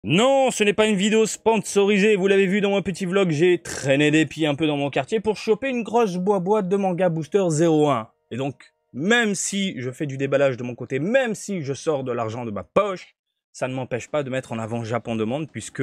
Non, ce n'est pas une vidéo sponsorisée, vous l'avez vu dans mon petit vlog, j'ai traîné des pieds un peu dans mon quartier pour choper une grosse boîte de Manga Booster 01. Et donc, même si je fais du déballage de mon côté, même si je sors de l'argent de ma poche, ça ne m'empêche pas de mettre en avant Japon Demande, puisque,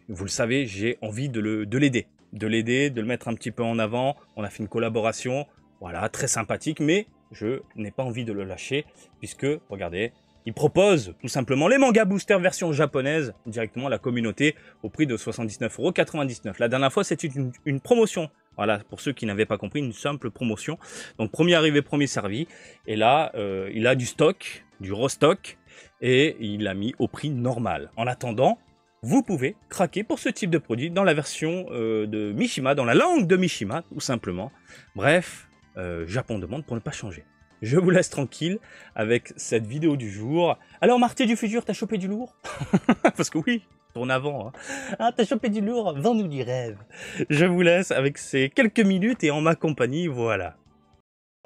vous le savez, j'ai envie de l'aider. De le mettre un petit peu en avant. On a fait une collaboration, voilà, très sympathique, mais je n'ai pas envie de le lâcher, puisque, regardez, il propose tout simplement les Manga Booster version japonaise directement à la communauté au prix de 79,99 €. La dernière fois, c'était une promotion. Voilà, pour ceux qui n'avaient pas compris, une simple promotion. Donc, premier arrivé, premier servi. Et là, il a du stock, du restock, et il l'a mis au prix normal. En attendant, vous pouvez craquer pour ce type de produit dans la version de Mishima, dans la langue de Mishima, tout simplement. Bref, Japon Demande pour ne pas changer. Je vous laisse tranquille avec cette vidéo du jour. Alors Marty du futur, t'as chopé du lourd? Parce que oui, tourne avant. Hein. Ah, t'as chopé du lourd? Vends-nous du rêve. Je vous laisse avec ces quelques minutes et en ma compagnie, voilà.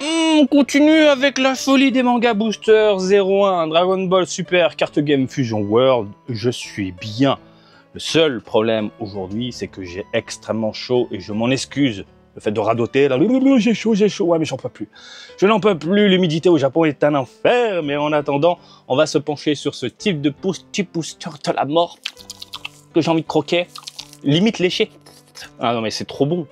On continue avec la folie des Manga Booster 01, Dragon Ball Super, Card Game Fusion World. Je suis bien. Le seul problème aujourd'hui, c'est que j'ai extrêmement chaud et je m'en excuse. Le fait de radoter, là, j'ai chaud, ouais, mais j'en peux plus. Je n'en peux plus, l'humidité au Japon est un enfer, mais en attendant, on va se pencher sur ce type de booster de la mort que j'ai envie de croquer, limite lécher. Ah non, mais c'est trop bon,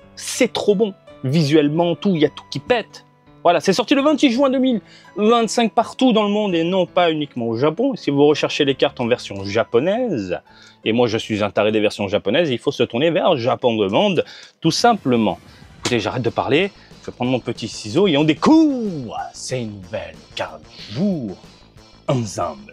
visuellement, tout, il y a tout qui pète. Voilà, c'est sorti le 26 juin 2025 partout dans le monde et non pas uniquement au Japon. Si vous recherchez les cartes en version japonaise, et moi je suis un taré des versions japonaises, il faut se tourner vers Japon Demande, tout simplement. Écoutez, j'arrête de parler, je vais prendre mon petit ciseau et on découvre ces nouvelles cartes du jour ensemble.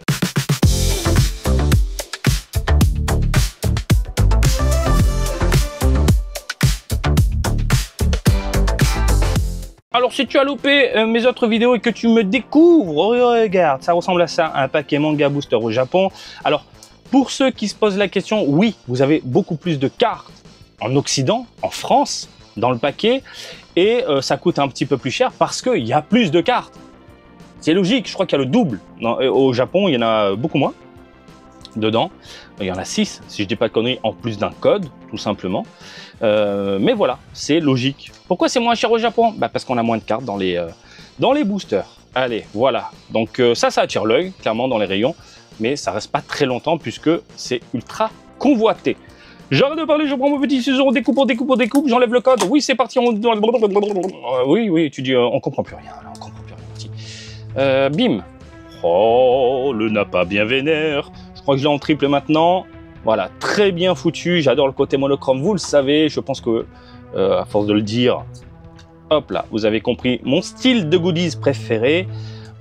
Alors si tu as loupé mes autres vidéos et que tu me découvres, regarde, ça ressemble à ça, un paquet Manga Booster au Japon. Alors pour ceux qui se posent la question, oui, vous avez beaucoup plus de cartes en Occident, en France, dans le paquet, et ça coûte un petit peu plus cher parce qu'il y a plus de cartes. C'est logique, je crois qu'il y a le double. Non, au Japon, il y en a beaucoup moins dedans. Il y en a 6, si je dis pas de conneries, en plus d'un code, tout simplement. Mais voilà, c'est logique. Pourquoi c'est moins cher au Japon? Bah parce qu'on a moins de cartes dans les boosters. Allez, voilà. Donc ça attire l'œil, clairement, dans les rayons. Mais ça reste pas très longtemps puisque c'est ultra convoité. J'arrête de parler, je prends mon petit ciseau, on découpe, j'enlève le code. Oui, c'est parti. Oui, tu dis, on comprend plus rien. Là, on comprend plus rien. Bim. Oh, le nappa bien vénère. Je crois que je l'ai en triple maintenant. Voilà, très bien foutu. J'adore le côté monochrome, vous le savez. Je pense que, à force de le dire, hop là, vous avez compris mon style de goodies préféré.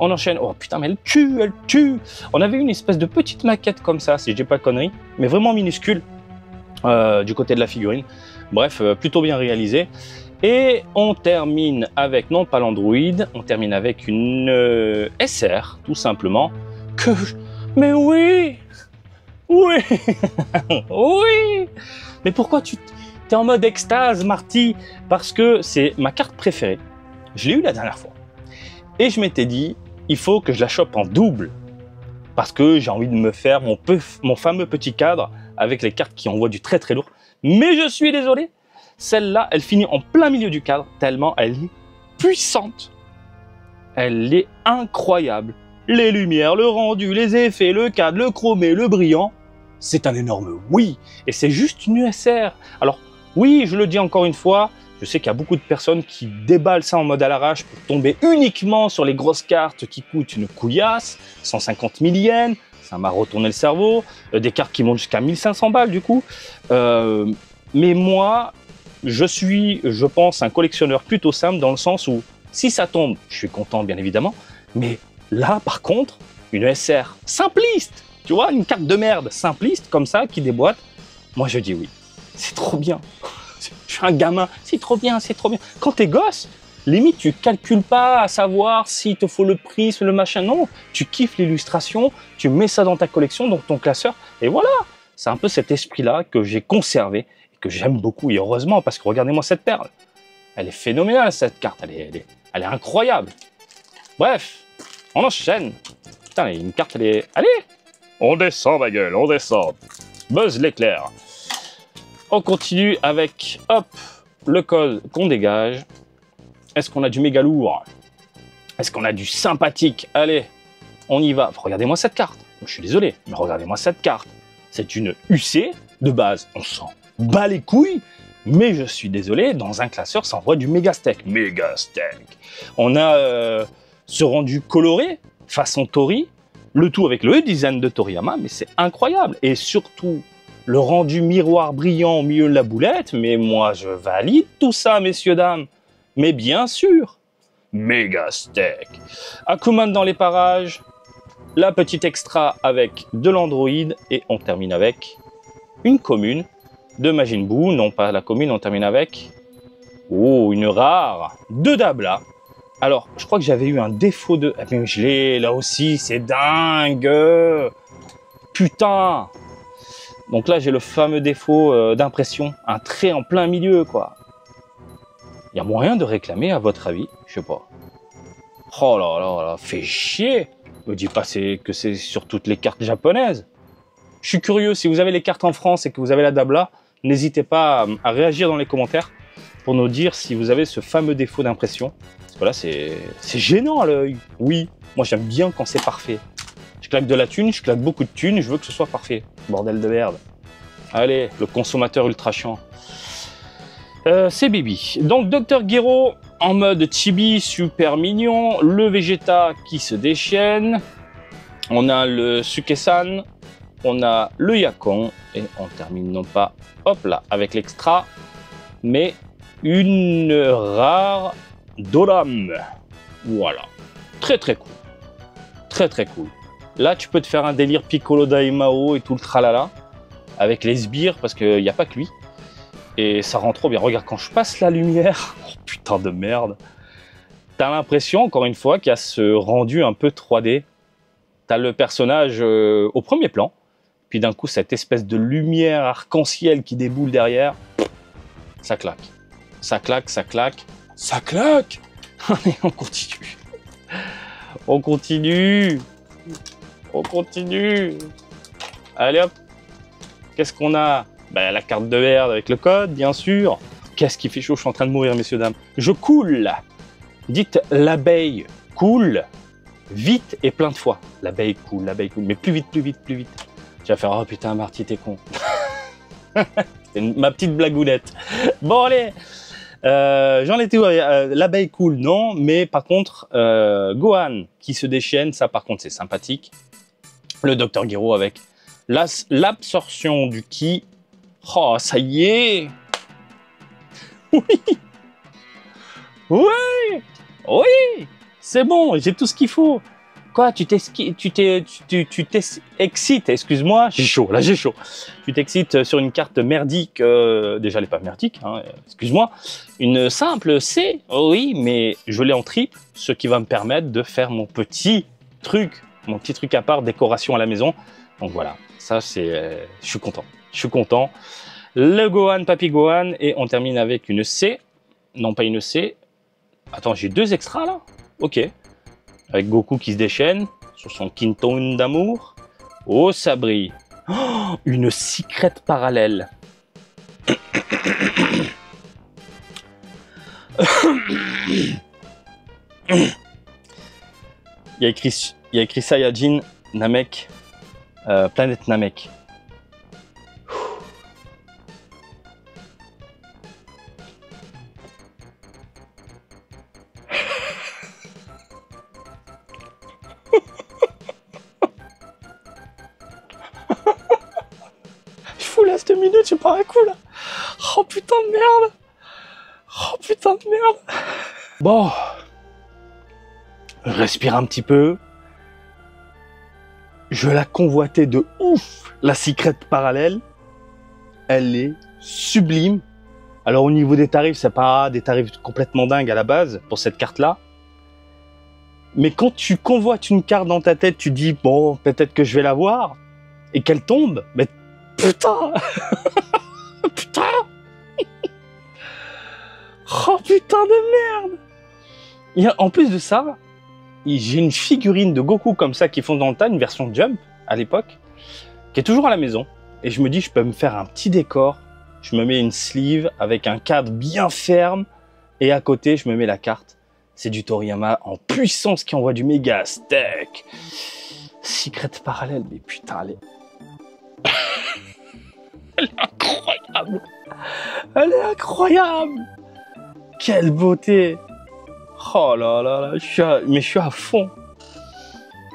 On enchaîne. Oh putain, mais elle tue. On avait une espèce de petite maquette comme ça, si je dis pas de conneries, mais vraiment minuscule, du côté de la figurine. Bref, plutôt bien réalisé. Et on termine avec, non pas l'Android, on termine avec une SR, tout simplement. Mais oui. Oui. Mais pourquoi tu es en mode extase, Marty? Parce que c'est ma carte préférée. Je l'ai eu la dernière fois. Et je m'étais dit, il faut que je la chope en double. Parce que j'ai envie de me faire mon fameux petit cadre avec les cartes qui envoient du très très lourd. Mais je suis désolé, celle-là, elle finit en plein milieu du cadre, tellement elle est puissante. Elle est incroyable. Les lumières, le rendu, les effets, le cadre, le chromé, le brillant, c'est un énorme oui. Et c'est juste une USR. Alors oui, je le dis encore une fois, je sais qu'il y a beaucoup de personnes qui déballent ça en mode à l'arrache pour tomber uniquement sur les grosses cartes qui coûtent une couillasse, 150 000 yens, ça m'a retourné le cerveau, des cartes qui montent jusqu'à 1500 balles du coup. Mais moi, je suis, je pense, un collectionneur plutôt simple dans le sens où si ça tombe, je suis content bien évidemment, mais là par contre, une SR simpliste, tu vois, une carte de merde simpliste comme ça qui déboîte, moi je dis oui, c'est trop bien. Je suis un gamin, c'est trop bien. Quand t'es gosse, limite tu calcules pas à savoir s'il te faut le prisme, le machin, non. Tu kiffes l'illustration, tu mets ça dans ta collection, dans ton classeur, et voilà. C'est un peu cet esprit-là que j'ai conservé, et que j'aime beaucoup, et heureusement, parce que regardez-moi cette perle. Elle est phénoménale cette carte, elle est incroyable. Bref, on enchaîne. Putain, une carte, elle est... Allez, on descend ma gueule, on descend. Buzz l'éclair. On continue avec, hop, le code qu'on dégage. Est-ce qu'on a du méga lourd? Est-ce qu'on a du sympathique? Allez, on y va. Regardez-moi cette carte. Je suis désolé, mais regardez-moi cette carte. C'est une UC de base. On s'en bat les couilles, mais je suis désolé, dans un classeur, ça envoie du méga steak. Méga steak. On a ce rendu coloré, façon Tori, le tout avec le design de Toriyama, mais c'est incroyable. Et surtout, le rendu miroir brillant au milieu de la boulette, mais moi je valide tout ça, messieurs, dames. Mais bien sûr, méga steak. Akuman dans les parages, la petite extra avec de l'Android, et on termine avec une commune de Majin Buu. Non pas la commune, on termine avec, oh, une rare de Dabla. Alors, je crois que j'avais eu un défaut de... Ah, mais je l'ai, là aussi, c'est dingue. Putain. Donc là, j'ai le fameux défaut d'impression. Un trait en plein milieu, quoi. Il y a moyen de réclamer, à votre avis? Je sais pas. Oh là là là, fait chier. Me dis pas que c'est sur toutes les cartes japonaises. Je suis curieux, si vous avez les cartes en France et que vous avez la Dabla, n'hésitez pas à réagir dans les commentaires pour nous dire si vous avez ce fameux défaut d'impression. Voilà, c'est gênant à l'œil. Oui, moi j'aime bien quand c'est parfait. Je claque de la thune, je claque beaucoup de thunes, je veux que ce soit parfait. Bordel de merde. Allez, le consommateur ultra chiant. C'est Bibi. Donc Dr Gero en mode chibi, super mignon. Le Vegeta qui se déchaîne. On a le Sukesan. On a le Yakon. Et on termine non pas, hop là, avec l'extra, mais une rare Doram. Voilà. Très très cool. Très très cool. Là, tu peux te faire un délire Piccolo Daimao et tout le tralala. Avec les sbires, parce qu'il n'y a pas que lui. Et ça rend trop bien. Regarde, quand je passe la lumière, oh putain de merde. T'as l'impression, encore une fois, qu'il y a ce rendu un peu 3D. T'as le personnage au premier plan. Puis d'un coup, cette espèce de lumière arc-en-ciel qui déboule derrière. Ça claque. Ça claque, ça claque. Ça claque. Allez, on continue. On continue. On continue. Allez hop. Qu'est-ce qu'on a? Bah, la carte de merde avec le code, bien sûr. Qu'est-ce qui fait chaud? Je suis en train de mourir, messieurs, dames. Je coule. Dites l'abeille coule vite et plein de fois. L'abeille coule, mais plus vite, plus vite, plus vite. Tu vas faire, oh putain, Marty, t'es con. C'est ma petite blagounette. Bon, allez. J'en étais où? L'abeille coule, non. Mais par contre, Gohan qui se déchaîne, ça par contre, c'est sympathique. Le Dr Gero avec l'absorption du ki. Oh, ça y est. Oui. Oui. Oui. C'est bon, j'ai tout ce qu'il faut. Quoi, tu t'excites, excuse-moi, j'ai chaud, là j'ai chaud. Tu t'excites sur une carte merdique, déjà elle n'est pas merdique, hein, excuse-moi. Une simple C, oui, mais je l'ai en triple, ce qui va me permettre de faire mon petit truc à part, décoration à la maison. Donc voilà, ça c'est, je suis content. Le Gohan, Papy Gohan, et on termine avec une C, non pas une C. Attends, j'ai deux extras là? Ok. Avec Goku qui se déchaîne sur son Quinton d'amour. Oh, ça brille. Oh, une secrète parallèle. Il y a écrit Saiyajin, Namek, planète Namek. Là, cette minute, je pars un coup là. Oh putain de merde. Oh putain de merde. Bon. Respire un petit peu. Je la convoitais de ouf, la secrète parallèle. Elle est sublime. Alors au niveau des tarifs, c'est pas des tarifs complètement dingues à la base pour cette carte-là. Mais quand tu convoites une carte dans ta tête, tu dis bon, peut-être que je vais la voir. Et qu'elle tombe, mais putain. Putain. Oh putain de merde. En plus de ça, j'ai une figurine de Goku comme ça qui fond dans le tas, une version Jump à l'époque, qui est toujours à la maison. et je me dis je peux me faire un petit décor. Je me mets une sleeve avec un cadre bien ferme et à côté je me mets la carte. C'est du Toriyama en puissance qui envoie du méga steak. Secret parallèle, mais putain, elle est... elle est incroyable. Elle est incroyable. Quelle beauté. Oh là là là, mais je suis à fond.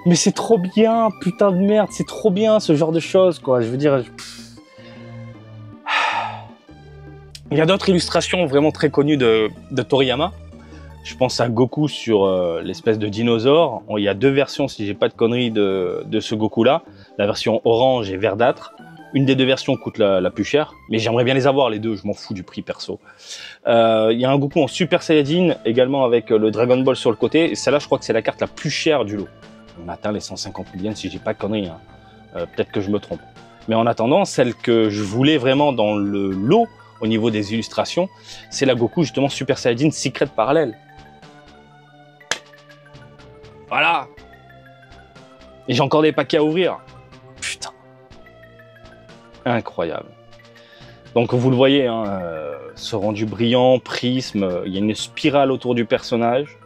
Mais c'est trop bien, putain de merde, c'est trop bien ce genre de choses, quoi. Je veux dire... Il y a d'autres illustrations vraiment très connues de Toriyama. Je pense à Goku sur l'espèce de dinosaure. Il y a deux versions, si j'ai pas de conneries, de ce Goku-là. La version orange et verdâtre. Une des deux versions coûte la plus chère, mais j'aimerais bien les avoir les deux, je m'en fous du prix perso. Il y a un Goku en Super Saiyajin, également avec le Dragon Ball sur le côté. Et celle-là, je crois que c'est la carte la plus chère du lot. On atteint les 150 000 yens si j'ai pas de conneries. Hein. Peut-être que je me trompe. Mais en attendant, celle que je voulais vraiment dans le lot, au niveau des illustrations, c'est la Goku justement Super Saiyajin Secret Parallèle. Voilà. Et j'ai encore des paquets à ouvrir. Putain. Incroyable. Donc vous le voyez, hein, ce rendu brillant, prisme, il y a une spirale autour du personnage,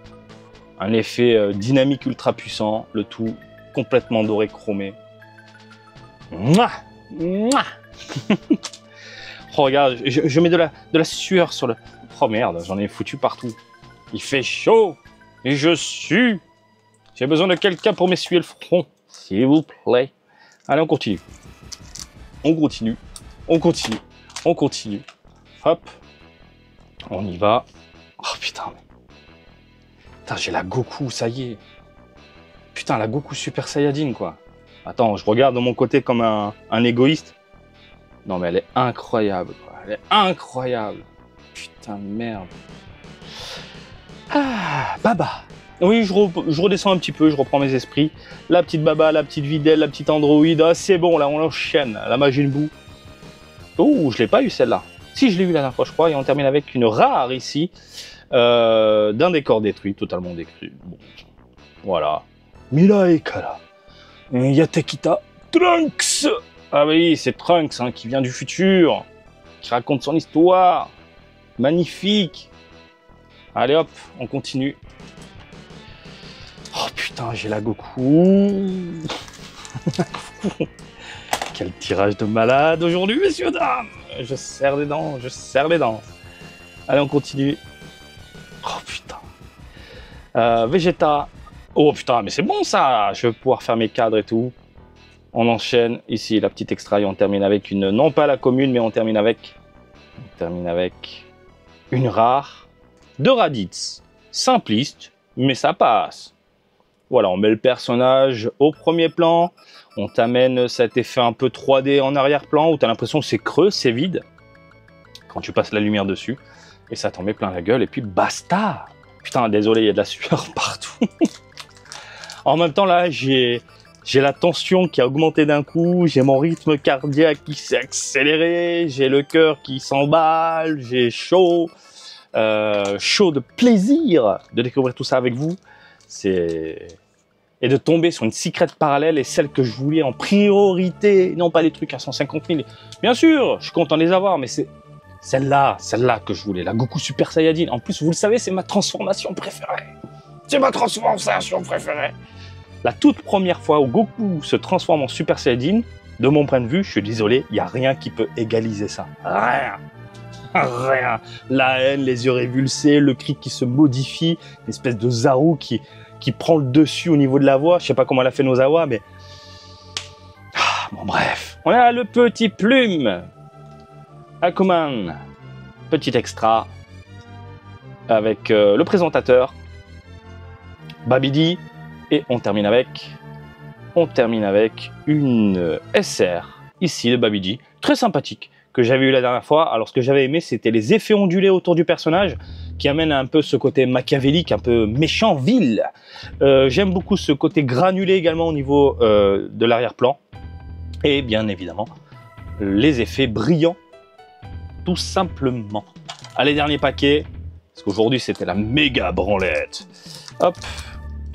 un effet dynamique ultra puissant, le tout complètement doré chromé. Mouah, mouah. Oh regarde, je mets de la sueur sur le... Oh merde, j'en ai foutu partout. Il fait chaud et je sue. J'ai besoin de quelqu'un pour m'essuyer le front, s'il vous plaît. Allez, on continue. On continue. On continue. On continue. Hop. On y va. Oh putain. Putain, j'ai la Goku, ça y est. Putain, la Goku Super Saiyajin, quoi. Attends, je regarde de mon côté comme un égoïste. Non, mais elle est incroyable, quoi. Elle est incroyable. Putain de merde. Ah, Baba. Oui, je redescends un petit peu, je reprends mes esprits. La petite Baba, la petite Videl, la petite Android. Ah, c'est bon, là, on enchaîne. La Majin Buu. Oh, je l'ai pas eu celle-là. Si, je l'ai eu la dernière fois, je crois. Et on termine avec une rare ici. D'un décor détruit, totalement détruit. Bon. Voilà. Mila Ekara. Yatekita Trunks. Ah oui, c'est Trunks hein, qui vient du futur. Qui raconte son histoire. Magnifique. Allez hop, on continue. Oh putain, j'ai la Goku. Quel tirage de malade aujourd'hui, messieurs, dames. Je serre les dents, je serre les dents. Allez, on continue. Oh putain. Vegeta. Oh putain, mais c'est bon ça. Je vais pouvoir faire mes cadres et tout. On enchaîne. Ici, la petite extra et on termine avec une... Non pas la commune, mais on termine avec... une rare de Raditz. Simpliste, mais ça passe. Voilà, on met le personnage au premier plan. On t'amène cet effet un peu 3D en arrière-plan où tu as l'impression que c'est creux, c'est vide. Quand tu passes la lumière dessus. Et ça t'en met plein la gueule. Et puis basta. Putain, désolé, il y a de la sueur partout. En même temps, là, j'ai la tension qui a augmenté d'un coup. J'ai mon rythme cardiaque qui s'est accéléré. J'ai le cœur qui s'emballe. J'ai chaud. Chaud de plaisir de découvrir tout ça avec vous. Et de tomber sur une secret parallèle et celle que je voulais en priorité, non pas les trucs à 150 000. Bien sûr, je suis content de les avoir, mais c'est celle-là que je voulais, la Goku Super Saiyajin. En plus, vous le savez, c'est ma transformation préférée. C'est ma transformation préférée. La toute première fois où Goku se transforme en Super Saiyajin, de mon point de vue, je suis désolé, il n'y a rien qui peut égaliser ça. Rien. Rien. La haine, les yeux révulsés, le cri qui se modifie, une espèce de Zaru qui prend le dessus au niveau de la voix. Je sais pas comment elle a fait Nozawa, mais... bon, bref. On a le petit plume. Akuman. Petit extra. Avec le présentateur. Babidi. Et on termine avec une SR. Ici, de Babidi. Très sympathique. Que j'avais eu la dernière fois. Alors, ce que j'avais aimé, c'était les effets ondulés autour du personnage qui amènent un peu ce côté machiavélique, un peu méchant, vil. J'aime beaucoup ce côté granulé également au niveau de l'arrière-plan. Et bien évidemment, les effets brillants, tout simplement. Allez, dernier paquet, parce qu'aujourd'hui, c'était la méga branlette. Hop,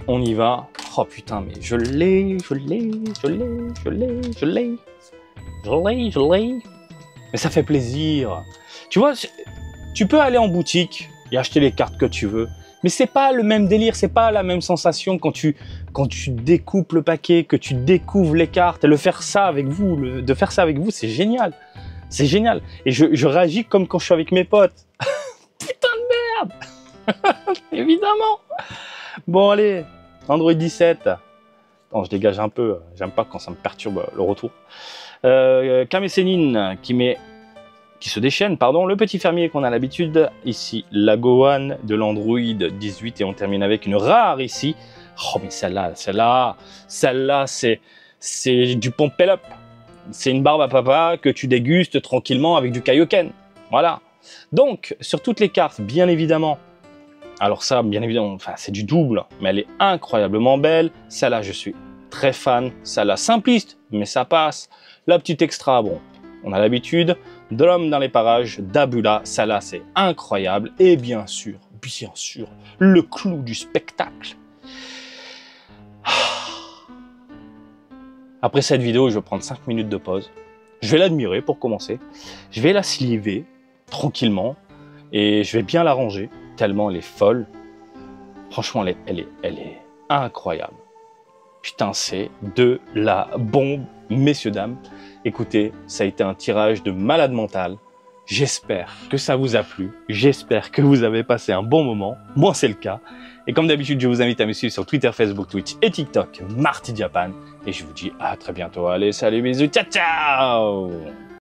on y va. Oh putain, mais je l'ai. Je l'ai. Mais ça fait plaisir. Tu vois, tu peux aller en boutique et acheter les cartes que tu veux. Mais c'est pas le même délire, c'est pas la même sensation quand tu découpes le paquet, que tu découvres les cartes. Et de faire ça avec vous, c'est génial. C'est génial. Et je réagis comme quand je suis avec mes potes. Putain de merde. Évidemment. Bon, allez, Android 17. Attends, je dégage un peu. J'aime pas quand ça me perturbe le retour. Cam et Céline qui se déchaîne, pardon. Le petit fermier qu'on a l'habitude. Ici, la Gohan de l'Android 18. Et on termine avec une rare ici. Oh, mais celle-là, c'est du Pompel Up. C'est une barbe à papa que tu dégustes tranquillement avec du Kaioken. Voilà. Donc, sur toutes les cartes, bien évidemment. Alors ça, bien évidemment, enfin, c'est du double, mais elle est incroyablement belle. Celle-là, je suis très fan. Celle-là, simpliste, mais ça passe. La petite extra, bon, on a l'habitude. De l'homme dans les parages, d'Abula. Celle-là, c'est incroyable. Et bien sûr, le clou du spectacle. Après cette vidéo, je vais prendre 5 minutes de pause. Je vais l'admirer pour commencer. Je vais la sliver tranquillement et je vais bien la ranger tellement elle est folle. Franchement, elle est incroyable. Putain, c'est de la bombe, messieurs, dames. Écoutez, ça a été un tirage de malade mental. J'espère que ça vous a plu. J'espère que vous avez passé un bon moment. Moi, c'est le cas. Et comme d'habitude, je vous invite à me suivre sur Twitter, Facebook, Twitch et TikTok, Marty Japan. Et je vous dis à très bientôt. Allez, salut, bisous, ciao, ciao!